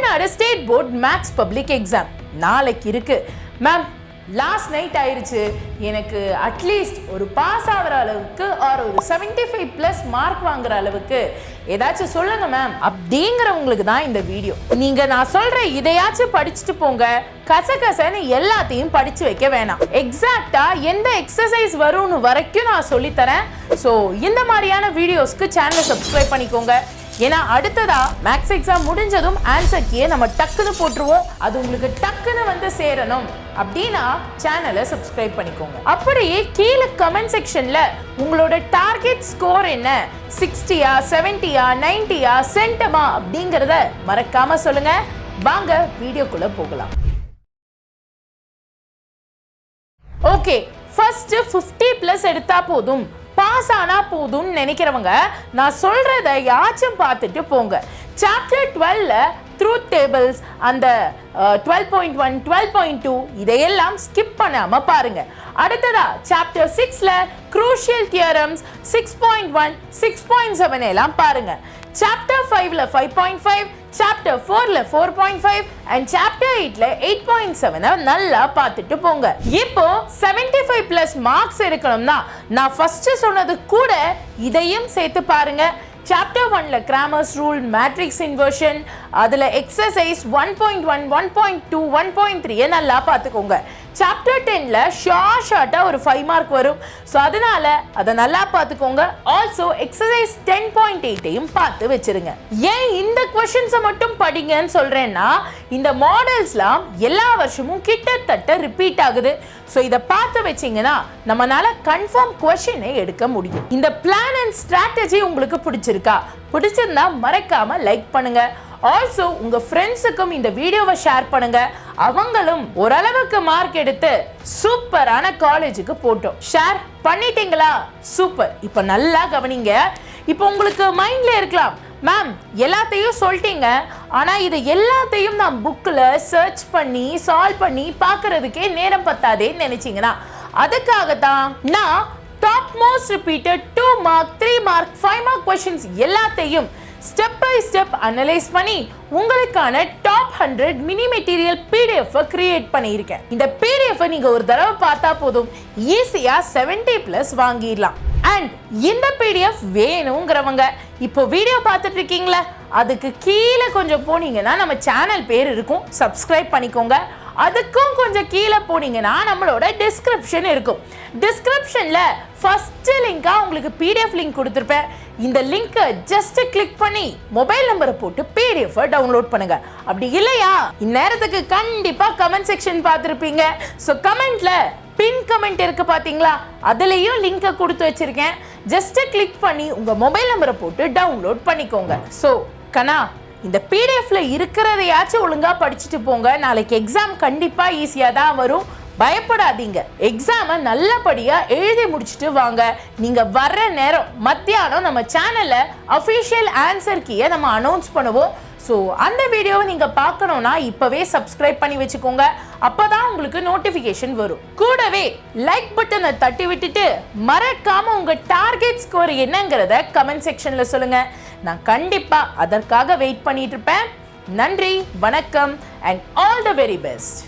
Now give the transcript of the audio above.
Tamil Nadu state board maths public exam நாளைக்கு இருக்கு. Ma'am, last night ஆயிருச்சு, எனக்கு அட்லீஸ்ட் ஒரு பாஸ் ஆகிற அளவுக்கு ஒரு 75+ மார்க் வாங்குற அளவுக்கு ஏதாச்சும் சொல்லுங்க மேம் அப்படிங்கிறவங்களுக்கு தான் இந்த வீடியோ. நீங்க நான் சொல்ற இதையாச்சும் படிச்சுட்டு போங்க, கசகசன்னு எல்லாத்தையும் படிச்சு வைக்க வேணாம். எக்ஸாக்டா எந்த எக்ஸசைஸ் வரும்னு வரைக்கும் நான் சொல்லித்தரேன். ஸோ இந்த மாதிரியான வீடியோஸ்க்கு சேனலை சப்ஸ்கிரைப் பண்ணிக்கோங்க. ஏன்னா அடுத்ததா மேக்ஸ் எக்ஸாம் முடிஞ்சதும் ஆன்சர் கீயை நம்ம டக்குன்னு போட்டுருவோம். அது உங்களுக்கு டக்குன்னு வந்து சேரணும் அப்படின்னா சேனலை சப்ஸ்கிரைப் பண்ணிக்கோங்க. அப்படியே கீழே கமெண்ட் செக்ஷன்ல உங்களோட டார்கெட் ஸ்கோர் என்ன, 60யா 70யா 90யா சென்டமா அப்படிங்கிறத மறக்காம சொல்லுங்க. வாங்க வீடியோக்குள்ள போகலாம். ஓகே, ஃபர்ஸ்ட் 50+ எடுத்தா போதும், பாஸ் ஆனா போதும்னு நினைக்கிறவங்க நான் சொல்றதை யாச்சும் பார்த்துட்டு போங்க. சாப்டர் 12ல ட்ரூத் டேபிள்ஸ், அந்த 12.1 12.2 இதையெல்லாம் ஸ்கிப் பண்ணாம பாருங்க. அடுத்ததா சாப்டர் 6ல crucial theorems 6.1 6.7 எல்லாம் பாருங்க. சாப்டர் 5ல 5.5, சாப்டர் 4ல 4.5 and சாப்டர் 8ல 8.7 நல்லா பார்த்துட்டு போங்க. இப்போ 75+ மார்க்ஸ் எடுக்கணும்னா நான் ஃபர்ஸ்ட் சொன்னது கூட இதையும் சேர்த்து பாருங்க. சாப்டர் 1ல கிராமர்ஸ் ரூல், மேட்ரிக்ஸ் இன்வர்ஷன், அதுல எக்ஸசைஸ் 1.1 1.2 1.3 நல்லா பார்த்துக்கோங்க. சாப்டர் 10ல ஷார்ட்டா ஒரு 5 மார்க் வரும். ஸோ அதனால அதை நல்லா பார்த்துக்கோங்க. ஆல்சோ எக்ஸசைஸ் 10.8ஐயும் பார்த்து வச்சிருங்க. ஏன் இந்த கொஸ்டின்ஸை மட்டும் படிங்கன்னு சொல்றேன்னா, இந்த மாடல்ஸ்லாம் எல்லா வருஷமும் கிட்டத்தட்ட ரிப்பீட் ஆகுது. ஸோ இதை பார்த்து வச்சிங்கன்னா நம்மளால கன்ஃபார்ம் கொஸ்டினை எடுக்க முடியும். இந்த பிளான் அண்ட் ஸ்ட்ராட்டஜி உங்களுக்கு பிடிச்சிருக்கா? பிடிச்சிருந்தா மறக்காம லைக் பண்ணுங்க. ஆல்சோ உங்க ஃப்ரெண்ட்ஸுக்கும் இந்த வீடியோவை ஷேர் பண்ணுங்க. அவங்களும் ஓரளவுக்கு மார்க் எடுத்து சூப்பரான காலேஜுக்கு போட்டோம். ஷேர் பண்ணிட்டீங்களா? சூப்பர். இப்போ நல்லா கவனிங்க. இப்போ உங்களுக்கு மைண்ட்ல இருக்கலாம், மேம் எல்லாத்தையும் சொல்லிட்டீங்க, ஆனா இது எல்லாத்தையும் நான் புக்கில் சர்ச் பண்ணி சால்வ் பண்ணி பார்க்கறதுக்கே நேரம் பத்தாதேன்னு நினைச்சீங்கன்னா, அதுக்காகத்தான் நான் top most repeated 2 mark 3 mark 5 mark questions எல்லாத்தையும் ஸ்டெப் பை ஸ்டெப் அனலைஸ் பண்ணி உங்களுக்கான top 100 mini material PDF create பண்ணியிருக்கேன். இந்த PDF நீங்க ஒரு தடவை பார்த்தா போதும், ஈஸியா 70+ வாங்கிடலாம். அண்ட் இந்த PDF வேணுங்கிறவங்க இப்போ வீடியோ பார்த்துட்டு இருக்கீங்களா, அதுக்கு கீழே கொஞ்சம் போனீங்கன்னா நம்ம சேனல் பேர் இருக்கும், சப்ஸ்கிரைப் பண்ணிக்கோங்க. அதுக்கும் கொஞ்சம் கீழே போனீங்கன்னா நம்மளோட டிஸ்கிரிப்ஷன் இருக்கும். டிஸ்கிரிப்ஷன்ல ஃபர்ஸ்ட் லிங்கா உங்களுக்கு PDF லிங்க் கொடுத்துருப்பேன். இந்த லிங்கை ஜஸ்ட் கிளிக் பண்ணி மொபைல் நம்பரை போட்டு PDF டவுன்லோட் பண்ணுங்க. அப்படி இல்லையா, இந்நேரத்துக்கு கண்டிப்பா கமெண்ட் செக்ஷன் பார்த்துருப்பீங்க. ஸோ கமெண்ட்ல பின் கமெண்ட் இருக்கு பாத்தீங்களா, அதுலயும் லிங்கை கொடுத்து வச்சிருக்கேன். ஜஸ்ட் கிளிக் பண்ணி உங்க மொபைல் நம்பரை போட்டு டவுன்லோட் பண்ணிக்கோங்க. ஸோ கண்ணா, இந்த PDFல இருக்கிறதையாச்சும் ஒழுங்கா படிச்சுட்டு போங்க. நாளைக்கு எக்ஸாம் கண்டிப்பா ஈஸியா தான் வரும். பயப்படாதீங்க. எக்ஸாமை நல்லபடியா எழுதி முடிச்சுட்டு வாங்க. நீங்க வர்ற நேரம் மத்தியானம் நம்ம சேனல்ல அஃபிஷியல் ஆன்சர் கீயை நம்ம அனௌன்ஸ் பண்ணுவோம். ஸோ அந்த வீடியோவை நீங்க பார்க்கணும்னா இப்பவே சப்ஸ்கிரைப் பண்ணி வச்சுக்கோங்க. அப்பதான் உங்களுக்கு நோட்டிபிகேஷன் வரும். கூடவே லைக் பட்டனை தட்டி விட்டுட்டு மறக்காம உங்க டார்கெட் ஸ்கோர் என்னங்கிறத கமெண்ட் செக்ஷன்ல சொல்லுங்க. நான் கண்டிப்பா அதற்காக வெயிட் பண்ணிட்டு இருப்பேன். நன்றி, வணக்கம் and all the very best.